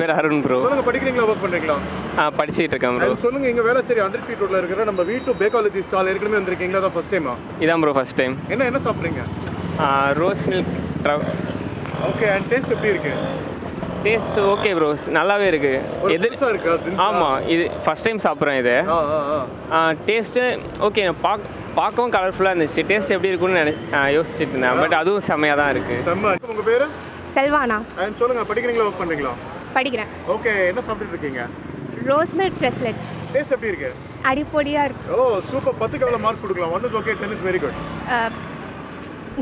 பேர் அருண் ப்ரோ. சொல்லுங்க, படிக்கிறீங்களா ஒர்க் பண்றீங்களா? படிச்சிட்டு இருக்கேன் ப்ரோ. சொல்லுங்க, இங்க வேளச்சேரி 100 ஃபீட் ரோட்ல இருக்கிற நம்ம V2 பேக்காலஜி ஸ்டால் ஏற்கனவே வந்திருக்கீங்களா? அதான் ஃபர்ஸ்ட் டைமா? இதான் ப்ரோ ஃபர்ஸ்ட் டைம். என்ன சாப்பிட்றீங்க? Rose milk okay. And taste எப்படி இருக்கு? டேஸ்ட் ஓகே ப்ரோ, நல்லாவே இருக்கு. எதிர்சா இருக்கு. ஆமாம், இது ஃபர்ஸ்ட் டைம் சாப்பிட்றேன் இது. டேஸ்ட்டு ஓகே, பார்க்கவும் கலர்ஃபுல்லாக இருந்துச்சு. டேஸ்ட் எப்படி இருக்குன்னு யோசிச்சுட்டு இருந்தேன். பட் அதுவும் செம்மையாக தான் இருக்குது. செம்ம. உங்கள் பேர்? செல்வானா. அண்ட் சொல்லுங்க, படிக்கிறீங்களா ஒர்க் பண்ணுறீங்களா? படிக்கிறேன். ஓகே. என்ன சாப்பிட்டுட்டு இருக்கீங்க? Rose milk ட்ரெஸ்லெட்ஸ். டேஸ்ட் எப்படி இருக்கு? அடிப்பொடியாக இருக்கு. ஓ சூப்பர். 10க்கு எவ்வளோ மார்க் கொடுக்கலாம்? 1 is okay, 10 is very good.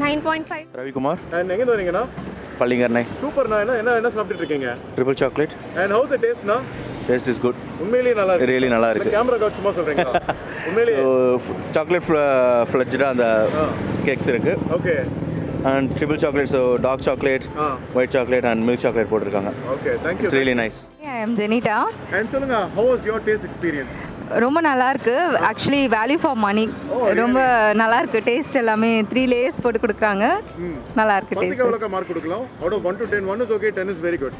9.5. Ravikumar. And எங்கேருந்து வரீங்கண்ணா? பள்ளிங்கர்னை. சூப்பர்ண்ணா. என்ன சாப்பிட்டுட்டு இருக்கீங்க? Triple chocolate. And how the டேஸ்ட்ண்ணா? Taste is good. உண்மையிலேயே நல்லா இருக்கு. ரியலி நல்லா இருக்கு. கேமரா சும்மா சொல்றீங்களா? உண்மையிலேயே சாக்லேட் ஃப்ளட்ஜ்டா அந்த கேக்ஸ் இருக்கு. Okay. And triple chocolate, so dark chocolate, white chocolate and milk chocolate போட்டிருக்காங்க. Okay, thank you. It's really nice. I am Jenita. And சொல்லுங்க, how was your taste experience? ரொம்ப நல்லா இருக்கு. Actually value for money. ரொம்ப நல்லா இருக்கு. Taste எல்லாமே 3 layers போட்டு கொடுக்குறாங்க. நல்லா இருக்கு டேஸ்ட். 10க்கு எவ்வளவு மார்க் கொடுக்கலாம்? out of 1 to 10, 1 is okay, 10 is very good.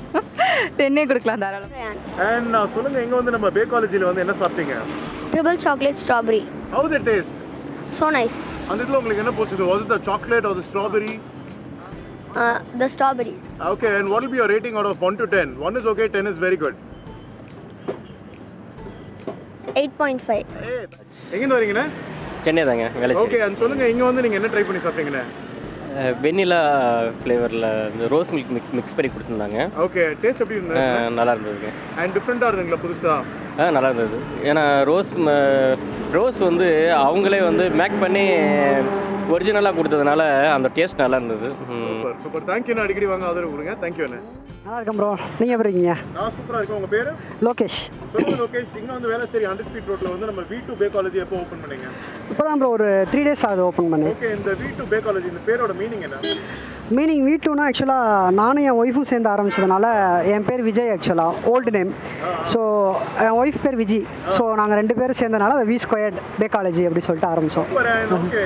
10 கொடுக்கலாம் தாராளம். அண்ட் சொல்லுங்க, இங்க வந்து நம்ம பேக்காலஜில வந்து என்ன சாப்பிட்டீங்க? Triple chocolate strawberry. How the taste? So nice. அந்த இதுல உங்களுக்கு என்ன பிடிச்சது? Was it the chocolate or the strawberry? The strawberry. Okay, and what will be your rating out of 1 to 10? 1 is okay, 10 is very good. 8.5. எங்கேருந்து வரீங்கண்ணே? சென்னை தாங்க, Velachery. Okay. And சொல்லுங்க, இங்க வந்து நீங்க என்ன ட்ரை பண்ணி சாப்பிட்டீங்கண்ணே? வெண்ணிலா ஃப்ளேவரில் இந்த ரோஸ் மில்க் மிக்ஸ் பண்ணி கொடுத்துருந்தாங்க. ஓகே. டேஸ்ட் எப்படி இருந்தது? நல்லா இருந்ததுங்க. அண்ட் டிஃப்ரெண்ட்டாக இருந்துங்களா புதுசா? நல்லா இருந்தது. ஏன்னா ரோஸ் வந்து அவங்களே வந்து மேக் பண்ணி ஒரிஜினலாக கொடுத்ததுனால அந்த டேஸ்ட் நல்லா இருந்தது. Super super. தேங்க்யூ. அடிக்கடி வாங்க, ஆதரவு கொடுங்க. தேங்க்யூ அண்ணே. நல்லா இருக்கேன் ப்ரோ. நீங்கள் எப்படி இருக்கீங்க? நான் சூப்பராக இருக்கேன். உங்கள் பேர்? லோகேஷ். சொல்லுங்கள் லோகேஷ், இங்கே வந்து வேளச்சேரி 100 ஃபீட் ரோட்டில் வந்து நம்ம V2 பேக்காலஜி எப்போ ஓப்பன் பண்ணீங்க? இப்போ தான் ப்ரோ ஒரு 3 days ஆகுது ஓப்பன் பண்ணி. ஓகே. இந்த V2 பேக்காலஜி, இந்த பேரோட மீனிங் என்ன? மீனிங் V2னா ஆக்சுவலாக நானும் என் ஒய்ஃபும் சேர்ந்து ஆரம்பிச்சதுனால என் பேர் விஜய், ஆக்சுவலாக ஓல்டு நேம். ஸோ என் ஒய்ஃப் பேர் விஜி. ஸோ நாங்கள் 2 பேரும் சேர்ந்தனால அதை V2 பேக்காலஜி அப்படி சொல்லிட்டு ஆரம்பித்தோம். ஓகே.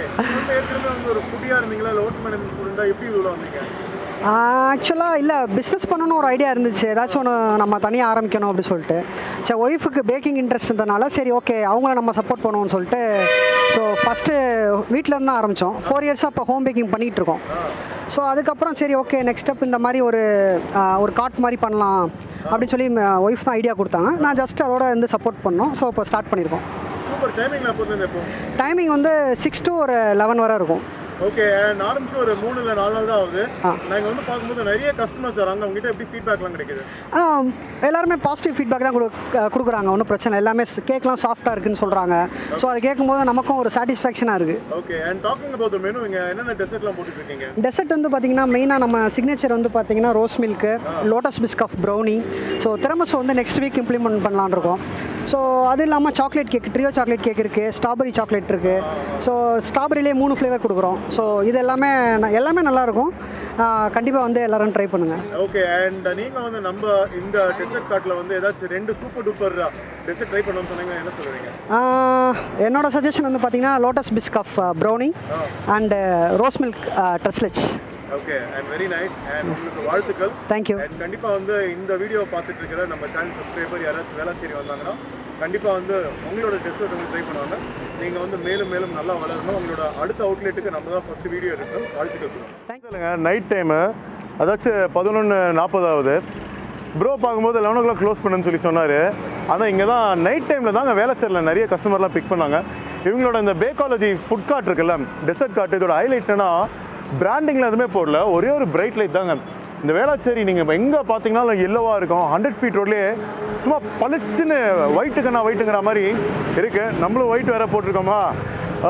ஏற்கனவே வந்து ஒரு ஃபுட்டியாக இருந்தீங்களா? இல்லை ஹோட்டல் மேனேஜ்மெண்ட் ஸ்டூடெண்ட்டாக எப்படி இவ்வளோ வந்தீங்க? ஆக்சுவலாக இல்லை, பிஸ்னஸ் பண்ணணும்னு ஒரு ஐடியா இருந்துச்சு. ஏதாச்சும் ஒன்று நம்ம தனியாக ஆரம்பிக்கணும் அப்படி சொல்லிட்டு. சரி, ஒய்ஃபுக்கு பேக்கிங் இன்ட்ரெஸ்ட் இருந்ததுனால சரி ஓகே அவங்கள நம்ம சப்போர்ட் பண்ணுவோம்னு சொல்லிட்டு ஸோ ஃபஸ்ட்டு வீட்டிலேருந்து தான் ஆரம்பித்தோம். 4 இயர்ஸாக இப்போ ஹோம் பேக்கிங் பண்ணிகிட்ருக்கோம். ஸோ அதுக்கப்புறம் சரி ஓகே நெக்ஸ்ட் ஸ்டெப் இந்த மாதிரி ஒரு கார்ட் மாதிரி பண்ணலாம் அப்படின்னு சொல்லி ஒய்ஃப் தான் ஐடியா கொடுத்தாங்க. நான் ஜஸ்ட் அதோட வந்து சப்போர்ட் பண்ணோம். ஸோ இப்போ ஸ்டார்ட் பண்ணியிருக்கோம். சூப்பர். டைமிங் வந்து 6 to 11 வரை இருக்கும். ஓகே. அண்ட் ஆரம்பிச்சு ஒரு 3 இல்லை 4 நாள் தான் ஆகுது. நாங்கள் வந்து பார்க்கும்போது நிறைய கஸ்டமர்ஸ் வராங்க. அவங்ககிட்ட எப்படி ஃபீட்பேக்லாம் கிடைக்குது? எல்லாருமே பாசிட்டிவ் ஃபீட்பேக் தான் கொடுக்குறாங்க. ஒன்றும் பிரச்சனை. எல்லாமே கேக்லாம் சாஃப்டாக இருக்குன்னு சொல்கிறாங்க. ஸோ அதை கேட்கும்போது நமக்கும் ஒரு சாட்டிஸ்ஃபேக்ஷனாக இருக்குது. Okay. And talking about the menu, இங்கே என்னென்ன டெசர்ட்லாம் போட்டுருக்கீங்க? டெசர்ட் வந்து பார்த்தீங்கன்னா மெயினாக நம்ம சிக்னேச்சர் வந்து பார்த்தீங்கன்னா rose milk, Lotus Biscoff, brownie. So tiramisu வந்து நெக்ஸ்ட் வீக் இம்ப்ளிமெண்ட் பண்ணலான்னு இருக்கோம். ஸோ அது இல்லாமல் chocolate cake, trio chocolate cake இருக்குது, ஸ்ட்ராபெரி சாக்லேட் இருக்குது. ஸோ ஸ்ட்ராபெரிலே 3 ஃப்ளேவர் கொடுக்குறோம். ஸோ இது எல்லாமே நல்லாயிருக்கும். கண்டிப்பாக வந்து எல்லோரும் ட்ரை பண்ணுங்கள். ஓகே. அண்ட் நீங்கள் வந்து நம்ம இந்த டெசர்ட் கார்ட்டில் வந்து ஏதாச்சும் 2 சூப்பர் டூப்பர் டெசர்ட் ட்ரை பண்ணணும்னு சொன்னீங்கன்னா என்ன சொல்லுவீங்க? என்னோட சஜஷன் வந்து பார்த்தீங்கன்னா Lotus Biscoff brownie and rose milk tres leches. Okay. And very nice. And உங்களுக்கு வாழ்த்துக்கள். தேங்க்யூ. அண்ட் கண்டிப்பாக வந்து இந்த வீடியோவை பார்த்துட்டு இருக்கிற நம்ம சேனல் சப்ஸ்கிரைபர் யாராச்சும் வேளச்சேரி வந்தாங்கன்னா கண்டிப்பாக வந்து உங்களோட டெஸ்ட் வந்து ட்ரை பண்ணுவாங்க. நீங்கள் வந்து மேலும் மேலும் நல்லா வளரணும். உங்களோட அடுத்த அவுட்லெட்டுக்கு நம்ம தான் ஃபஸ்ட்டு வீடியோ எடுக்கணும். வாழ்த்துக்கள். தேங்க்யூங்க. நைட் டைமு அதாச்சும் 11:40 ஆகுது. ப்ரோ பார்க்கும்போது 11 o'clock க்ளோஸ் பண்ணுன்னு சொல்லி சொன்னார். ஆனால் இங்கே தான் நைட் டைமில் தாங்க வேளச்சேரியில் நிறைய கஸ்டமர்லாம் பிக் பண்ணாங்க. இவங்களோட இந்த பேக்காலஜி ஃபுட் கார்ட் இருக்குல்ல, டெசர்ட் கார்ட், இதோட ஹைலைட்னா பிராண்டிங்கில் எதுவுமே போடல, ஒரே ஒரு பிரைட் லைட் தாங்க. இந்த வேளச்சேரி நீங்கள் எங்கே பார்த்தீங்கன்னா எல்லோவாக இருக்கும். 100 ஃபீட் ரோட்லேயே சும்மா பளிச்சுன்னு ஒயிட்டுங்கிற மாதிரி இருக்குது. நம்மளும் ஒயிட் வேறு போட்டிருக்கோமா.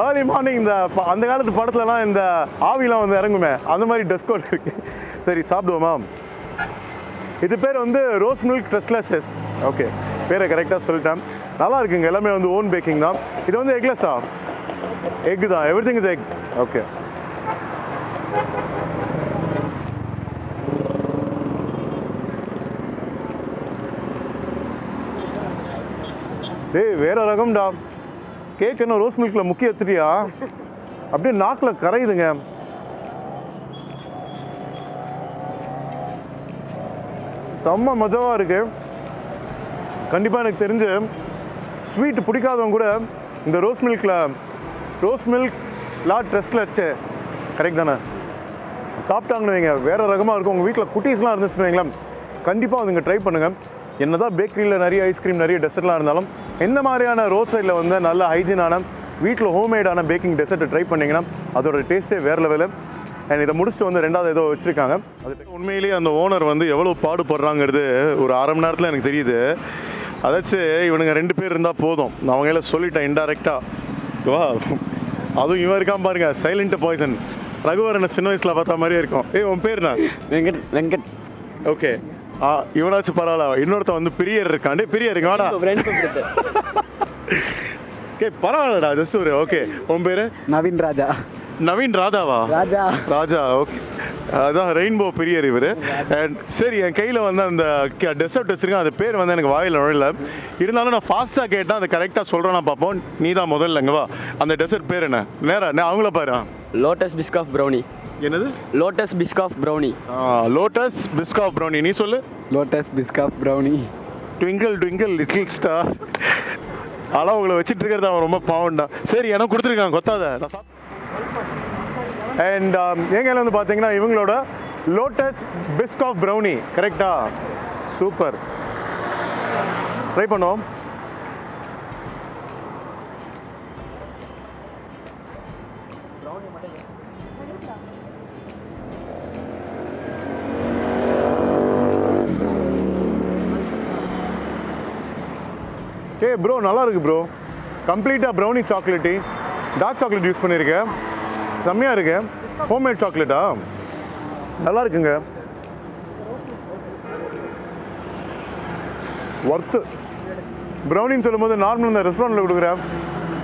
ஏர்லி மார்னிங் இந்த அந்த காலத்து படத்துலலாம் இந்த ஆவிலாம் வந்து இறங்குமே, அந்த மாதிரி ட்ரெஸ் கோட் இருக்குது. சரி, சாப்பிடுவோமா? இது பேர் வந்து ரோஸ் மில்க் ட்ரெஸ்லெஸ். ஓகே, பேரை கரெக்டாக சொல்லிட்டேன். நல்லா இருக்குங்க. எல்லாமே வந்து ஓன் பேக்கிங் தான். இது வந்து எக்லெஸ்ஸா? எக் தான். Every thing is egg. Okay. டேய் வேற ரகம்டா. கேக் என்ன ரோஸ் மில்கில் முக்கிய எடுத்துட்டியா? அப்படியே நாக்கில் கரையுதுங்க. செம்ம மஜாவாக இருக்குது. கண்டிப்பாக எனக்கு தெரிஞ்சு ஸ்வீட் பிடிக்காதவங்க கூட இந்த ரோஸ் மில்க் லா ட்ரெஸ்ட்டில் வச்சு கரெக்ட் தானே சாப்பிட்டாங்கன்னு வைங்க, வேறு ரகமாக இருக்கும். உங்கள் வீட்டில் குட்டீஸ்லாம் இருந்துச்சுன்னு வைங்களேன், கண்டிப்பாக அதுங்க ட்ரை பண்ணுங்கள். என்ன தான் பேக்கரியில் நிறைய ஐஸ்கிரீம் நிறைய டெசர்ட்லாம் இருந்தாலும் இந்த மாதிரியான ரோட் சைடில் வந்து நல்ல ஹைஜீனான வீட்டில் ஹோம்மேடான பேக்கிங் டெசர்ட்டை ட்ரை பண்ணிங்கன்னா அதோட டேஸ்ட்டே வேறு லெவலு. அண்ட் இதை முடிச்சுட்டு வந்து ரெண்டாவது ஏதோ வச்சுருக்காங்க. அது உண்மையிலேயே அந்த ஓனர் வந்து எவ்வளோ பாடுபடுறாங்கிறது ஒரு அரை மணி நேரத்தில் எனக்கு தெரியுது. அதாச்சும் இவனுங்க 2 பேர் இருந்தால் போதும், நான் அவங்கள சொல்லிட்டேன் இன்டைரக்டாக. வா, அதுவும் இவன் இருக்கான் பாருங்க, சைலண்ட் பாய்சன். ரகுவரனை சின்ன வயசில் பார்த்தா மாதிரியே இருக்கும். உன் பேர்ண்ணா? வெங்கட். ஓகே, இவனாச்சும் பரவாயில்ல. இன்னொருத்த வந்து பிரியர் இருக்கான். பிரியர் இருக்கு வாடா. ஓகே பரவாயில்லடா, ஜஸ்ட் ஒரு ஓகே. உன் பேர்? நவீன் ராஜா. நவீன் ராதாவா? ராஜா. ஓகே, அதான் ரெயின்போ பிரியர் இவர். அண்ட் சரி, என் கையில் வந்து அந்த டெசர்ட் வச்சுருக்கேன். அது பேர் வந்து எனக்கு வாயில் நுழையில. இருந்தாலும் நான் ஃபாஸ்ட்டாக கேட்டேன், அதை கரெக்டாக சொல்கிறேன்னா பார்ப்போம். நீ தான் முதல்லங்கவா. அந்த டெசர்ட் பேர் என்ன? நேராக அவங்கள பாரு. Lotus Biscoff brownie. என்னது? Lotus Biscoff brownie. Lotus Biscoff brownie. நீ சொல்லு. Lotus Biscoff brownie. Twinkle twinkle little star. ஆனால் உங்களை வச்சுட்டு இருக்கிறது அவன் ரொம்ப பாவம்டா. சரி, எனக்கு கொடுத்துருக்காங்க, கொத்தாத. அண்ட் என் கையில் வந்து பார்த்தீங்கன்னா இவங்களோட லோட்டஸ் பிஸ்காஃப் ப்ரௌனி. கரெக்டா? சூப்பர், ட்ரை பண்ணுவோம். ப்ரோ நல்லா இருக்கு ப்ரோ. கம்ப்ளீட்டாக brownie chocolate, dark chocolate use பண்ணியிருக்கேன். செம்மையாக இருக்கு. ஹோம்மேட் சாக்லேட்டா? நல்லா இருக்குங்க, ஒர்த்து. ப்ரௌனின்னு சொல்லும்போது நார்மல் இந்த ரெஸ்டாரண்ட்டில் கொடுக்குறேன்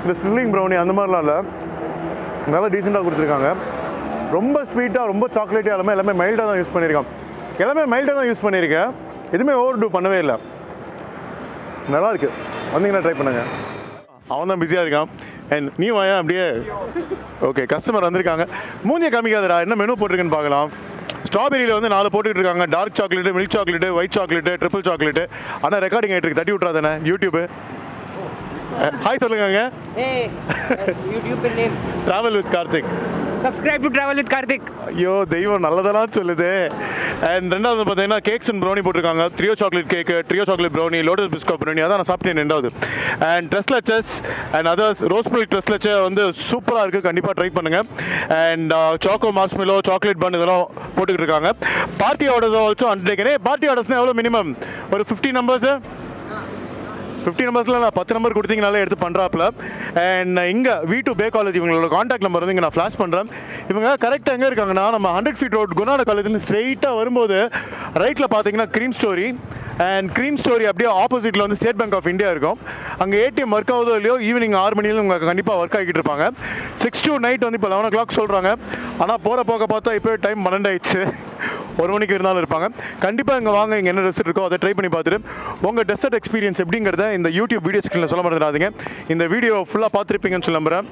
இந்த சில்லிங் ப்ரௌனி அந்த மாதிரிலாம் இல்லை, நல்லா டீசெண்டாக கொடுத்துருக்காங்க. ரொம்ப ஸ்வீட்டாக ரொம்ப சாக்லேட்டாக எல்லாமே மைல்டாக தான் யூஸ் பண்ணியிருக்கேன். எல்லாமே மைல்டாக தான் யூஸ் பண்ணியிருக்கேன், எதுவுமே ஓவர் டூ பண்ணவே இல்லை. நல்லா இருக்கு, வந்தீங்கன்னா ட்ரை பண்ணுங்க. அவன் தான் பிஸியாக இருக்கான். அண்ட் நீ வாயா அப்படியே. ஓகே, கஸ்டமர் வந்திருக்காங்க. மூஞ்சியை காமிக்காதடா, என்ன மெனு போட்டிருக்குன்னு பார்க்கலாம். ஸ்ட்ராபெரியில் வந்து 4 போட்டுக்கிட்டு இருக்காங்க. Dark chocolate, milk chocolate, white chocolate, triple chocolate. ஆனால் ரெக்கார்டிங் ஆகிட்டு இருக்கு, தட்டி விட்றாதானே யூடியூப்பு. ஹாய் சொல்லுங்க. Travel with Karthik. Subscribe to travel with Karthik. ஐயோ தெய்வம் நல்லதெல்லாம் சொல்லுது. அண்ட் ரெண்டாவது பார்த்தீங்கன்னா கேக்ஸ் அண்ட் ப்ரௌனி போட்டிருக்காங்க. Trio chocolate cake, trio chocolate brownie, Lotus Biscoff brownie, அதான் நான் சாப்பிட்டேன் ரெண்டாவது. And tres leches and others rose milk tres leches வந்து சூப்பராக இருக்குது, கண்டிப்பாக ட்ரை பண்ணுங்கள். And choco marshmallow, chocolate bun இதெல்லாம் போட்டுக்கிட்டு இருக்காங்க. பார்ட்டி ஆர்டர்ஸ் ஆல்சோ அண்டர்டேக்கனே. பார்ட்டி ஆர்டர்ஸ்னால் எவ்வளோ மினிமம்? ஒரு 50 நம்பர்ஸு. 50 நம்பர்ஸில் நான் 10 நம்பர் கொடுத்தீங்கனாலே எடுத்து பண்ணுறாப்புல. அண்ட் இங்கே V2 பே காலேஜ் இவங்களோட காண்டாக்ட் நம்பர் வந்து இங்கே நான் ஃப்ளாஷ் பண்ணுறேன். இவங்க கரெக்டாக எங்கே இருக்காங்கன்னா நம்ம 100 feet ரோட் குணாட காலேஜ்லேருந்து ஸ்ட்ரெயிட்டாக வரும்போது ரைட்டில் பார்த்தீங்கன்னா cream story. And cream story அப்படியே ஆப்போசிட்டில் வந்து ஸ்டேட் பேங்க் ஆஃப் இந்தியா இருக்கும். அங்கே ஏடிஎம் ஒர்க் ஆகுதோ இல்லையோ, ஈவினிங் 6 மணிலேருந்து உங்களுக்கு கண்டிப்பாக ஒர்க் ஆகிட்டு இருப்பாங்க. 6 to night வந்து இப்போ 11 o'clock சொல்கிறாங்க. ஆனால் போகிற போக பார்த்தா இப்போ டைம் 12 ஆயிடுச்சு. 1 மணிக்கு இருந்தாலும் இருப்பாங்க. கண்டிப்பாக இங்கே வாங்க, இங்கே என்ன டெசர்ட் இருக்கோ அதை ட்ரை பண்ணி பார்த்துட்டு உங்கள் டெசர்ட் எக்ஸ்பீரியன்ஸ் எப்படிங்கிறத இந்த யூடியூப் வீடியோ ஸ்கிரீனில் சொல்ல மறந்துடாதீங்க. இந்த வீடியோ ஃபுல்லாக பார்த்துருப்பீங்கன்னு சொல்ல நம்புகிறேன்.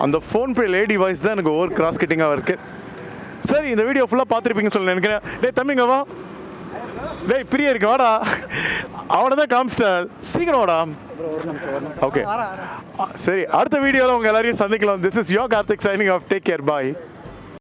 அந்த ஃபோன்பே லேடி வாய்ஸ் தான் எனக்கு ஓவர் கிராஸ் கிட்டிங்காக இருக்குது. சரி, இந்த வீடியோ ஃபுல்லாக பார்த்துருப்பீங்கன்னு சொல்ல நினைக்கிறேன். டேய் தம்பிங்க வா. டேய் பிரியா இருக்கு வாடா. அவனை தான் காமிச்சிட்டேன், சீக்கிரம் வாடா. ஓகே சரி, அடுத்த வீடியோவில் உங்கள் எல்லாரையும் சந்திக்கலாம். This is your Karthik signing off. Take care, bye.